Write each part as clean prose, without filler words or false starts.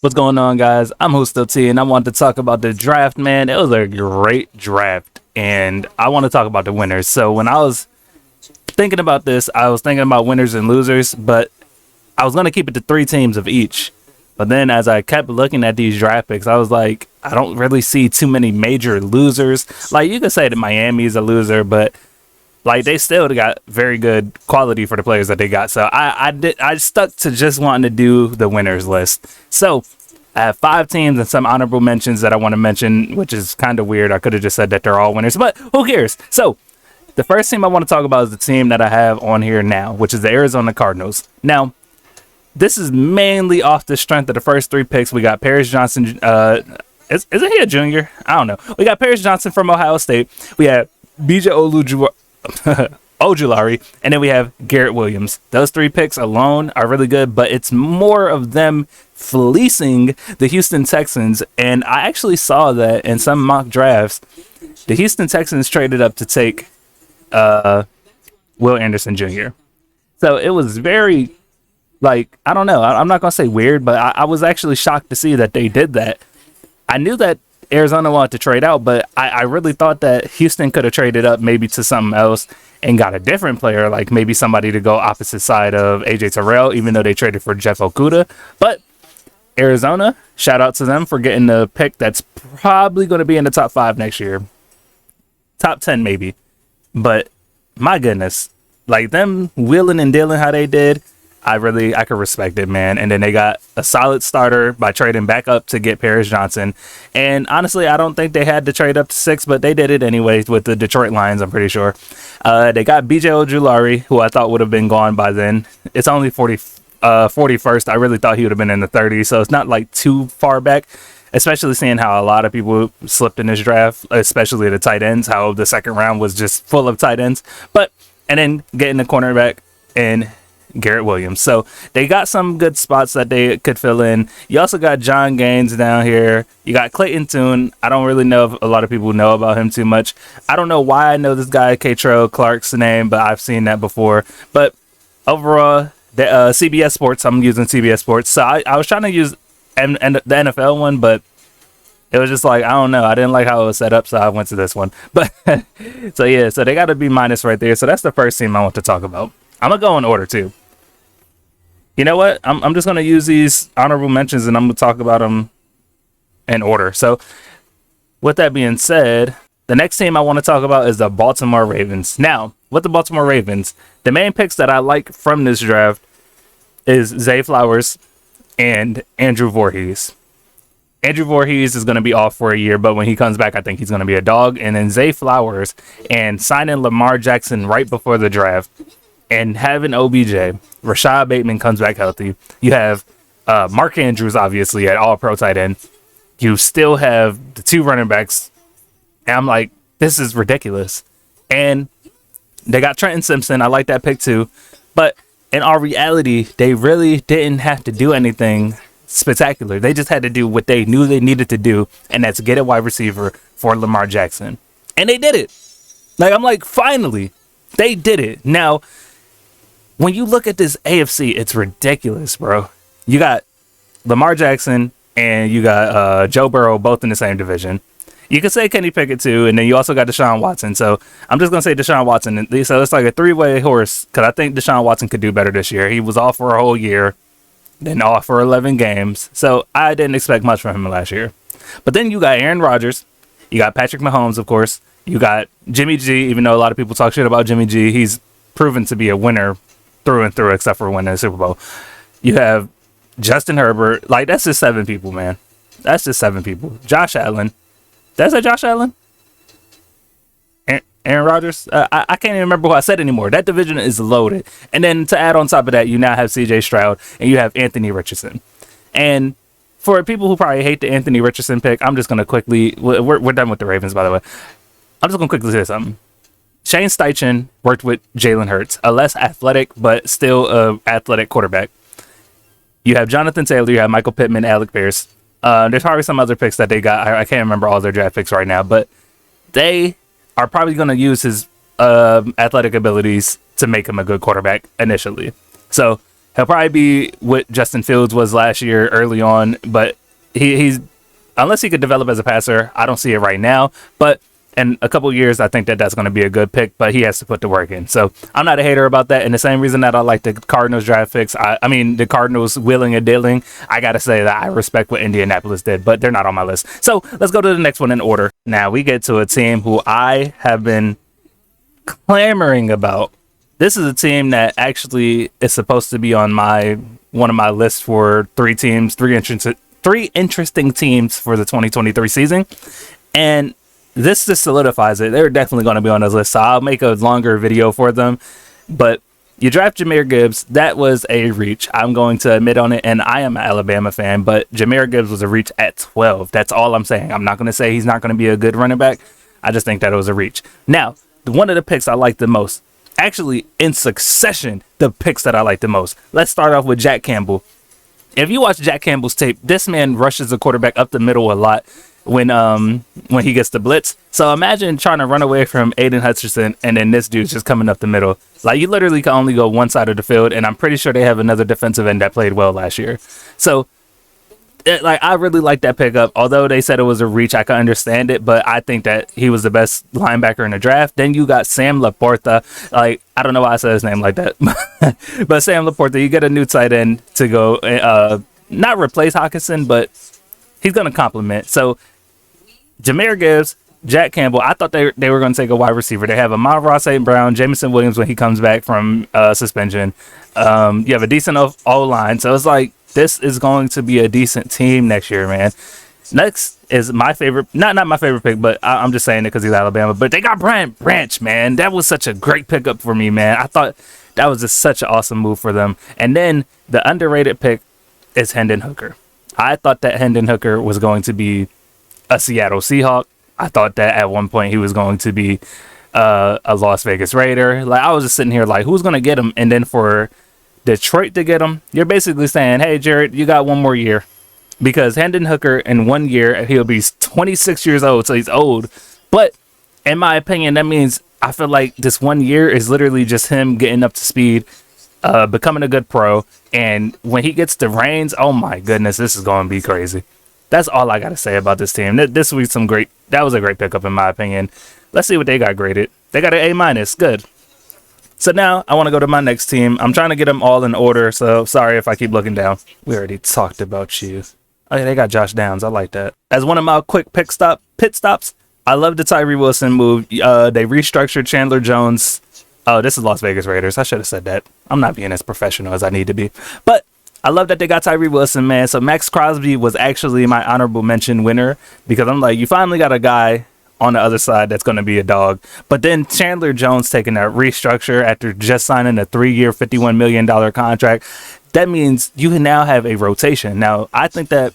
What's going on, guys? I'm Host T, and I want to talk about the draft, man. It was a great draft, and I want to talk about the winners. So, when I was thinking about this, I was thinking about winners and losers, but I was going to keep it to three teams of each. But then, as I kept looking at these draft picks, I was like, I don't really see too many major losers. Like, you could say that Miami's a loser, but like they still got very good quality for the players that they got. So I stuck to just wanting to do the winners list. So I have five teams and some honorable mentions that I want to mention, which is kind of weird. I could have just said that they're all winners, but who cares? So the first team I want to talk about is the team that I have on here now, which is the Arizona Cardinals. Now, this is mainly off the strength of the first three picks. We got Paris Johnson. Isn't he a junior? I don't know. We got Paris Johnson from Ohio State. We have BJ Ojulari, and then we have Garrett Williams. Those three picks alone are really good, but it's more of them fleecing the Houston Texans. And I actually saw that in some mock drafts, the Houston Texans traded up to take Will Anderson Jr. So it was very, like, I don't know. I'm not going to say weird, but I was actually shocked to see that they did that. I knew that Arizona wanted to trade out, but I really thought that Houston could have traded up maybe to something else and got a different player, like maybe somebody to go opposite side of AJ Terrell, even though they traded for Jeff Okuda. But Arizona, shout out to them for getting the pick that's probably going to be in the top 5 next year. Top 10 maybe. But my goodness, like them wheeling and dealing how they did, I could respect it, man. And then they got a solid starter by trading back up to get Paris Johnson. And honestly, I don't think they had to trade up to 6, but they did it anyways with the Detroit Lions, I'm pretty sure. They got BJ Ojulari, who I thought would have been gone by then. It's only 41st. I really thought he would have been in the 30s, so it's not like too far back, especially seeing how a lot of people slipped in this draft, especially the tight ends, how the second round was just full of tight ends. And then getting the cornerback and Garrett Williams. So they got some good spots that they could fill in. You also got John Gaines down here. You got Clayton Tune. I don't really know if a lot of people know about him too much. I don't know why I know this guy, Catrell Clark's name, but I've seen that before. But overall, the CBS Sports, I'm using CBS Sports. So I was trying to use the NFL one, but it was just like, I don't know. I didn't like how it was set up, so I went to this one. But so yeah, so they got to be minus right there. So that's the first team I want to talk about. I'm going to go in order too. You know what? I'm just going to use these honorable mentions and I'm going to talk about them in order. So with that being said, the next team I want to talk about is the Baltimore Ravens. Now, with the Baltimore Ravens, the main picks that I like from this draft is Zay Flowers and Andrew Voorhees. Andrew Voorhees is going to be off for a year, but when he comes back, I think he's going to be a dog. And then Zay Flowers and signing Lamar Jackson right before the draft and having OBJ, Rashad Bateman comes back healthy. You have Mark Andrews, obviously, at all-pro tight end. You still have the 2 running backs. And I'm like, this is ridiculous. And they got Trenton Simpson. I like that pick too. But in all reality, they really didn't have to do anything spectacular. They just had to do what they knew they needed to do, and that's get a wide receiver for Lamar Jackson. And they did it. Like, I'm like, finally, they did it. Now, when you look at this AFC, it's ridiculous, bro. You got Lamar Jackson and you got Joe Burrow both in the same division. You could say Kenny Pickett too, and then you also got Deshaun Watson. So I'm just going to say Deshaun Watson. So it's like a 3-way horse because I think Deshaun Watson could do better this year. He was off for a whole year, then off for 11 games. So I didn't expect much from him last year. But then you got Aaron Rodgers. You got Patrick Mahomes, of course. You got Jimmy G, even though a lot of people talk shit about Jimmy G. He's proven to be a winner through and through, except for winning the Super Bowl. You have Justin Herbert. Like, that's just 7 people, man. That's just 7 people. Josh Allen. That's a Josh Allen? Aaron Rodgers? I can't even remember who I said anymore. That division is loaded. And then to add on top of that, you now have CJ Stroud and you have Anthony Richardson. And for people who probably hate the Anthony Richardson pick, I'm just going to quickly... We're done with the Ravens, by the way. I'm just going to quickly say something. Shane Steichen worked with Jalen Hurts, a less athletic, but still a athletic quarterback. You have Jonathan Taylor, you have Michael Pittman, Alec Pierce. There's probably some other picks that they got. I can't remember all their draft picks right now, but they are probably going to use his athletic abilities to make him a good quarterback initially. So He'll probably be what Justin Fields was last year early on, but he's unless he could develop as a passer, I don't see it right now. But in a couple years, I think that that's going to be a good pick, but he has to put the work in. So I'm not a hater about that. And the same reason that I like the Cardinals draft picks, I mean, the Cardinals willing and dealing, I got to say that I respect what Indianapolis did, but they're not on my list. So let's go to the next one in order. Now we get to a team who I have been clamoring about. This is a team that actually is supposed to be on one of my lists for three interesting teams for the 2023 season. And this just solidifies it. They're definitely going to be on this list, so I'll make a longer video for them. But you draft Jahmyr Gibbs. That was a reach. I'm going to admit on it, and I am an Alabama fan, but Jahmyr Gibbs was a reach at 12. That's all I'm saying. I'm not going to say he's not going to be a good running back. I just think that it was a reach. Now, one of the picks I like the most, actually in succession, the picks that I like the most. Let's start off with Jack Campbell. If you watch Jack Campbell's tape, this man rushes the quarterback up the middle a lot when he gets the blitz. So imagine trying to run away from Aiden Hutchinson and then this dude's just coming up the middle. Like, you literally can only go one side of the field, and I'm pretty sure they have another defensive end that played well last year. So I really like that pickup. Although they said it was a reach, I can understand it, but I think that he was the best linebacker in the draft. Then you got Sam Laporta. Like, I don't know why I said his name like that, but Sam Laporta, you get a new tight end to go, not replace Hawkinson, but he's going to complement. So Jahmyr Gibbs, Jack Campbell, I thought they were going to take a wide receiver. They have Amon-Ra St. Brown, Jameson Williams when he comes back from suspension. You have a decent O-line. So it's like, this is going to be a decent team next year, man. Next is my favorite, not my favorite pick, but I'm just saying it because he's Alabama. But they got Brian Branch, man. That was such a great pickup for me, man. I thought that was just such an awesome move for them. And then the underrated pick is Hendon Hooker. I thought that Hendon Hooker was going to be a Seattle Seahawk. I thought that at one point he was going to be a Las Vegas Raider. Like, I was just sitting here like, who's going to get him? And then for Detroit to get him, you're basically saying, hey, Jared, you got one more year. Because Hendon Hooker, in 1 year, he'll be 26 years old, so he's old. But in my opinion, that means I feel like this 1 year is literally just him getting up to speed, becoming a good pro. And when he gets the reins, oh my goodness, this is going to be crazy. That's all I got to say about this team. This was that was a great pickup in my opinion. Let's see what they got graded. They got an A-. Good. So now I want to go to my next team. I'm trying to get them all in order, so sorry if I keep looking down. We already talked about you. Oh yeah, they got Josh Downs. I like that. As one of my quick pit stops, I love the Tyree Wilson move. They restructured Chandler Jones. Oh, this is Las Vegas Raiders. I should have said that. I'm not being as professional as I need to be. But I love that they got Tyree Wilson, man. So Max Crosby was actually my honorable mention winner because I'm like, you finally got a guy on the other side that's going to be a dog. But then Chandler Jones taking that restructure after just signing a 3-year, $51 million contract. That means you can now have a rotation. Now, I think that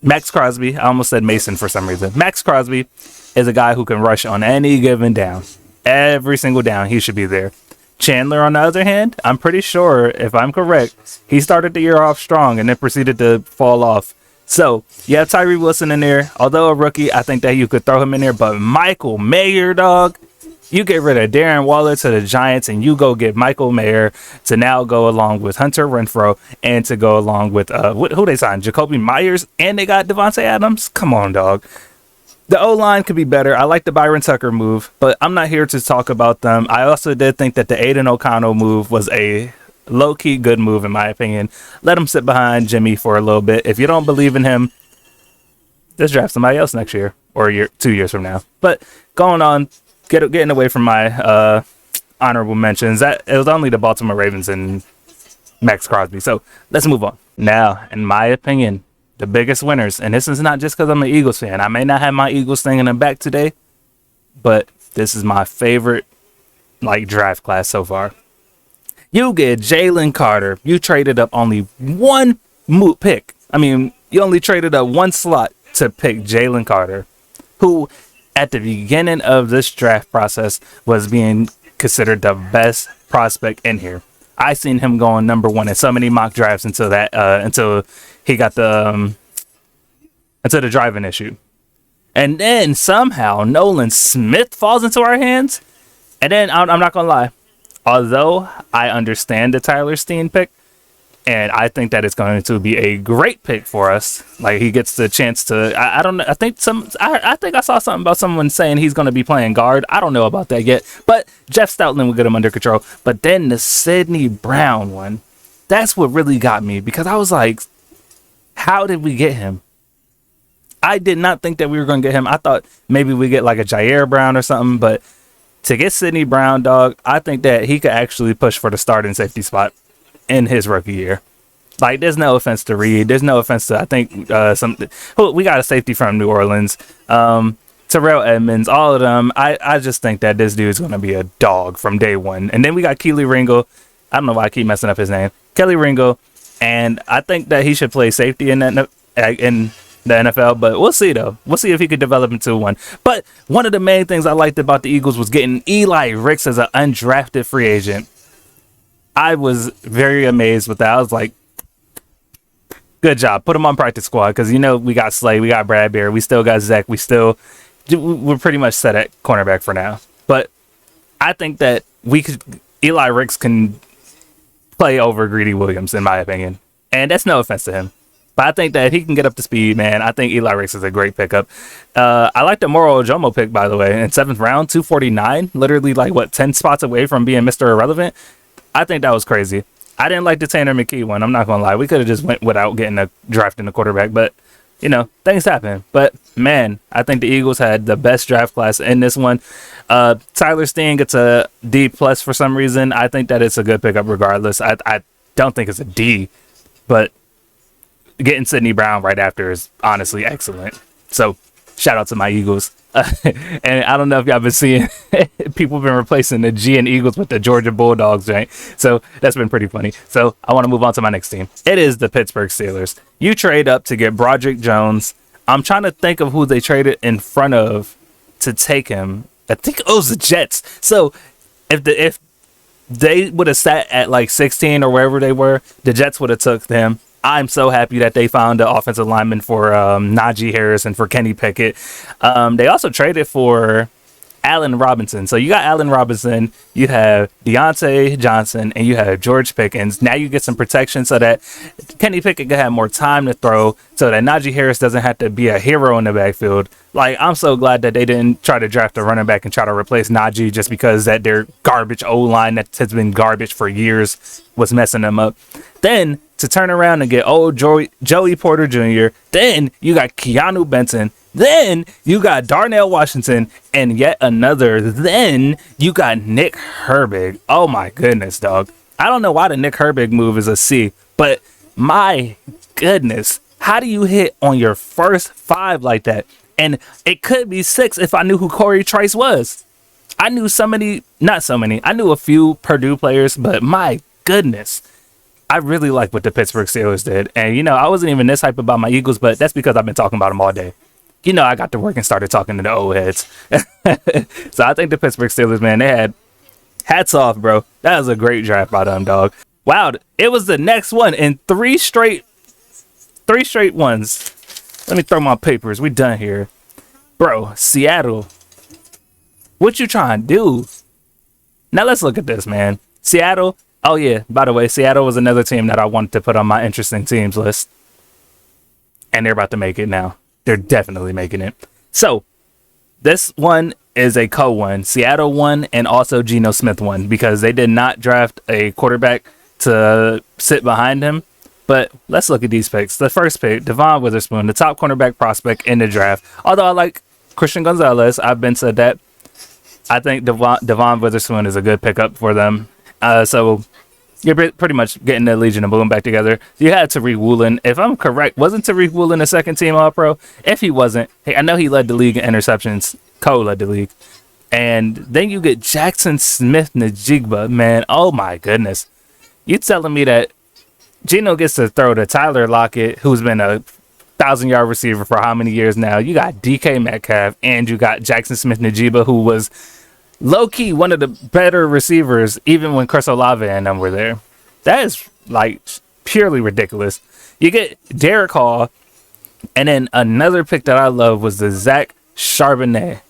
Max Crosby, I almost said Mason for some reason. Max Crosby is a guy who can rush on any given down. Every single down, he should be there. Chandler, on the other hand, I'm pretty sure, if I'm correct, he started the year off strong and then proceeded to fall off. So, you have Tyree Wilson in there. Although a rookie, I think that you could throw him in there. But Michael Mayer, dog, you get rid of Darren Waller to the Giants and you go get Michael Mayer to now go along with Hunter Renfrow and to go along with, who they signed? Jacoby Myers, and they got Devontae Adams? Come on, dog. The O-line could be better. I like the Byron Tucker move, but I'm not here to talk about them. I also did think that the Aiden O'Connell move was a low-key good move, in my opinion. Let him sit behind Jimmy for a little bit. If you don't believe in him, just draft somebody else next year or 2 years from now. But going on, getting away from my honorable mentions, that it was only the Baltimore Ravens and Max Crosby. So let's move on. Now, in my opinion, the biggest winners, and this is not just because I'm an Eagles fan. I may not have my Eagles thing in the back today, but this is my favorite draft class so far. You get Jalen Carter. You traded up only one pick. I mean, you only traded up one slot to pick Jalen Carter, who at the beginning of this draft process was being considered the best prospect in here. I seen him going number one in so many mock drafts until he got until the driving issue. And then somehow Nolan Smith falls into our hands. And then I'm not going to lie. Although I understand the Tyler Steen pick, And I think that it's going to be a great pick for us. Like he gets the chance to. I don't know. I think I saw something about someone saying he's going to be playing guard. I don't know about that yet. But Jeff Stoutland will get him under control. But then the Sidney Brown one, that's what really got me, because I was like, how did we get him? I did not think that we were going to get him. I thought maybe we get like a Jair Brown or something. But to get Sidney Brown, dog, I think that he could actually push for the starting safety spot in his rookie year. Like, there's no offense to Reed. There's no offense to, I think, we got a safety from New Orleans. Terrell Edmonds, all of them. I just think that this dude's going to be a dog from day one. And then we got Kelee Ringo. I don't know why I keep messing up his name. Kelly Ringo. And I think that he should play safety in the NFL, but we'll see, though. We'll see if he could develop into one. But one of the main things I liked about the Eagles was getting Eli Ricks as an undrafted free agent. I was very amazed with that. I was like, good job. Put him on practice squad, because, you know, we got Slay, we got Bradbury, we still got Zach, we're pretty much set at cornerback for now. But I think that Eli Ricks can play over Greedy Williams, in my opinion. And that's no offense to him. But I think that if he can get up to speed, man, I think Eli Ricks is a great pickup. I like the Moro Ojomo pick, by the way, in 7th round, 249, literally like, 10 spots away from being Mr. Irrelevant. I think that was crazy. I didn't like the Tanner McKee one. I'm not going to lie. We could have just went without getting a draft in the quarterback, but, you know, things happen. But, man, I think the Eagles had the best draft class in this one. Tyler Steen gets a D+ for some reason. I think that it's a good pickup regardless. I don't think it's a D, but getting Sidney Brown right after is honestly excellent. So, shout out to my Eagles. And I don't know if y'all been seeing people been replacing the G and Eagles with the Georgia Bulldogs, right? So that's been pretty funny. So I want to move on to my next team. It is the Pittsburgh Steelers. You trade up to get Broderick Jones. I'm trying to think of who they traded in front of to take him. I think it was the Jets. So if they would have sat at like 16 or wherever they were, the Jets would have took them. I'm so happy that they found the offensive lineman for Najee Harris and for Kenny Pickett. They also traded for Allen Robinson. So you got Allen Robinson, you have Deontay Johnson, and you have George Pickens. Now you get some protection so that Kenny Pickett can have more time to throw, so that Najee Harris doesn't have to be a hero in the backfield. Like, I'm so glad that they didn't try to draft a running back and try to replace Najee just because that their garbage O-line that has been garbage for years was messing them up. Then to turn around and get old Joey Porter Jr., then you got Keanu Benson, then you got Darnell Washington, and yet another, then you got Nick Herbig. Oh my goodness, dog. I don't know why the Nick Herbig move is a C, but my goodness, how do you hit on your first 5 like that? And it could be 6 if I knew who Corey Trice was. I knew I knew a few Purdue players, but my goodness, I really like what the Pittsburgh Steelers did. And, you know, I wasn't even this hype about my Eagles, but that's because I've been talking about them all day. You know, I got to work and started talking to the old heads. So I think the Pittsburgh Steelers, man, they had hats off, bro. That was a great draft by them, dog. Wow, it was the next one in 3 straight ones. Let me throw my papers. We done here. Bro, Seattle. What you trying to do? Now let's look at this, man. Seattle. Oh, yeah. By the way, Seattle was another team that I wanted to put on my interesting teams list. And they're about to make it now. They're definitely making it. So, this one is a co-one. Seattle won and also Geno Smith won because they did not draft a quarterback to sit behind him. But let's look at these picks. The first pick, Devon Witherspoon, the top cornerback prospect in the draft. Although I like Christian Gonzalez, I've been said that. I think Devon Witherspoon is a good pickup for them. So you're pretty much getting the Legion of Boom back together. You had Tariq Woolen. If I'm correct, wasn't Tariq Woolen a second team All-Pro? If he wasn't, hey, I know he led the league in interceptions. Co-led the league. And then you get Jackson Smith-Njigba, man. Oh my goodness. You telling me that Geno gets to throw to Tyler Lockett, who's been a 1,000-yard receiver for how many years now? You got DK Metcalf, and you got Jackson Smith-Njigba, who was low-key one of the better receivers, even when Chris Olave and them were there. That is, like, purely ridiculous. You get Derek Hall, and then another pick that I love was the Zach Charbonnet.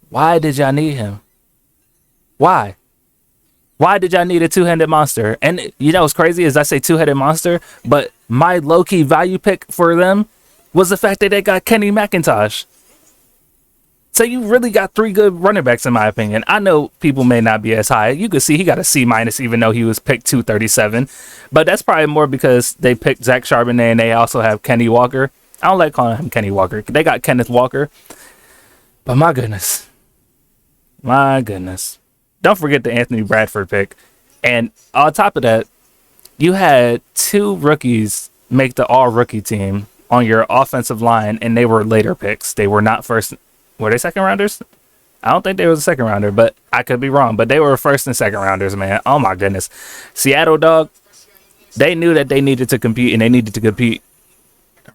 Why did y'all need him? Why? Why did y'all need a two-handed monster? And you know what's crazy is I say two-headed monster, but my low-key value pick for them was the fact that they got Kenny McIntosh. So you really got three good running backs in my opinion. I know people may not be as high. You could see he got a C minus even though he was picked 237. But that's probably more because they picked Zach Charbonnet and they also have Kenny Walker. I don't like calling him Kenny Walker. They got Kenneth Walker. But my goodness. My goodness. Don't forget the Anthony Bradford pick. And on top of that, you had two rookies make the all-rookie team on your offensive line, and they were later picks. They were not first. Were they second rounders? I don't think they was a second rounder, but I could be wrong. But they were first and second rounders, man. Oh, my goodness. Seattle, dog, they knew that they needed to compete, and they needed to compete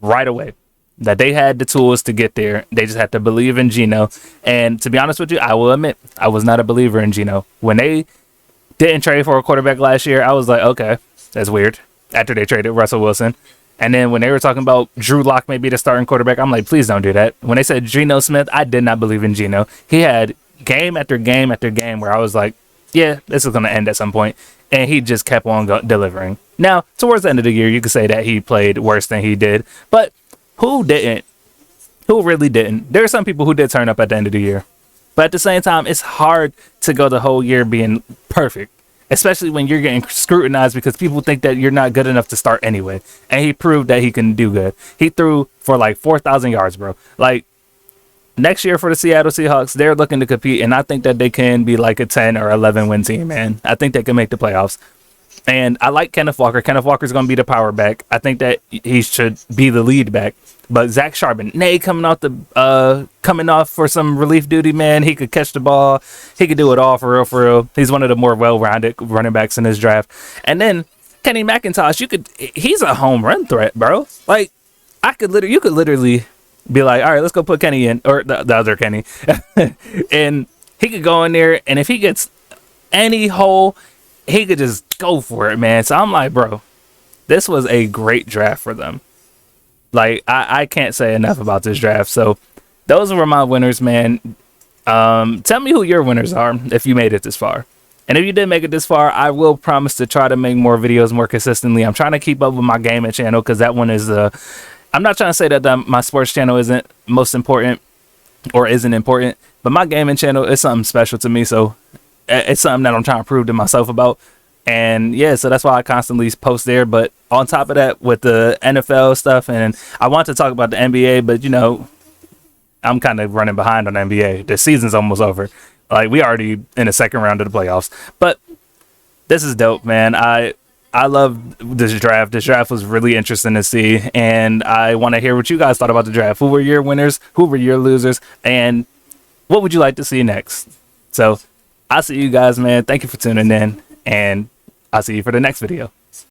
right away. That they had the tools to get there. They just had to believe in Geno. And to be honest with you, I will admit, I was not a believer in Geno. When they didn't trade for a quarterback last year, I was like, okay, that's weird. After they traded Russell Wilson. And then when they were talking about Drew Lock may be the starting quarterback, I'm like, please don't do that. When they said Geno Smith, I did not believe in Geno. He had game after game after game where I was like, yeah, this is going to end at some point. And he just kept on delivering. Now, towards the end of the year, you could say that he played worse than he did. But who didn't? Who really didn't? There are some people who did turn up at the end of the year. But at the same time, it's hard to go the whole year being perfect. Especially when you're getting scrutinized because people think that you're not good enough to start anyway. And he proved that he can do good. He threw for like 4,000 yards, bro. Like, next year for the Seattle Seahawks, they're looking to compete. And I think that they can be like a 10 or 11 win team, man. I think they can make the playoffs. And I like Kenneth Walker. Kenneth Walker's going to be the power back. I think that he should be the lead back. But Zach Charbonnet coming off for some relief duty, man. He could catch the ball. He could do it all for real, for real. He's one of the more well-rounded running backs in this draft. And then Kenny McIntosh, he's a home run threat, bro. Like, you could literally be like, all right, let's go put Kenny in, or the other Kenny. And he could go in there, and if he gets any hole, he could just go for it, man. So I'm like, bro, this was a great draft for them. Like, I can't say enough about this draft. So those were my winners, man. Tell me who your winners are if you made it this far. And if you did make it this far, I will promise to try to make more videos more consistently. I'm trying to keep up with my gaming channel because that one is I'm not trying to say that my sports channel isn't most important or isn't important, but my gaming channel is something special to me. So it's something that I'm trying to prove to myself about. And yeah, so that's why I constantly post there. But on top of that, with the NFL stuff, and I want to talk about the NBA, but you know, I'm kind of running behind on the NBA. The season's almost over. Like, we already in the second round of the playoffs. But this is dope, man. I love this draft. This draft was really interesting to see, and I want to hear what you guys thought about the draft. Who were your winners? Who were your losers? And what would you like to see next? So I'll see you guys, man. Thank you for tuning in, and I'll see you for the next video.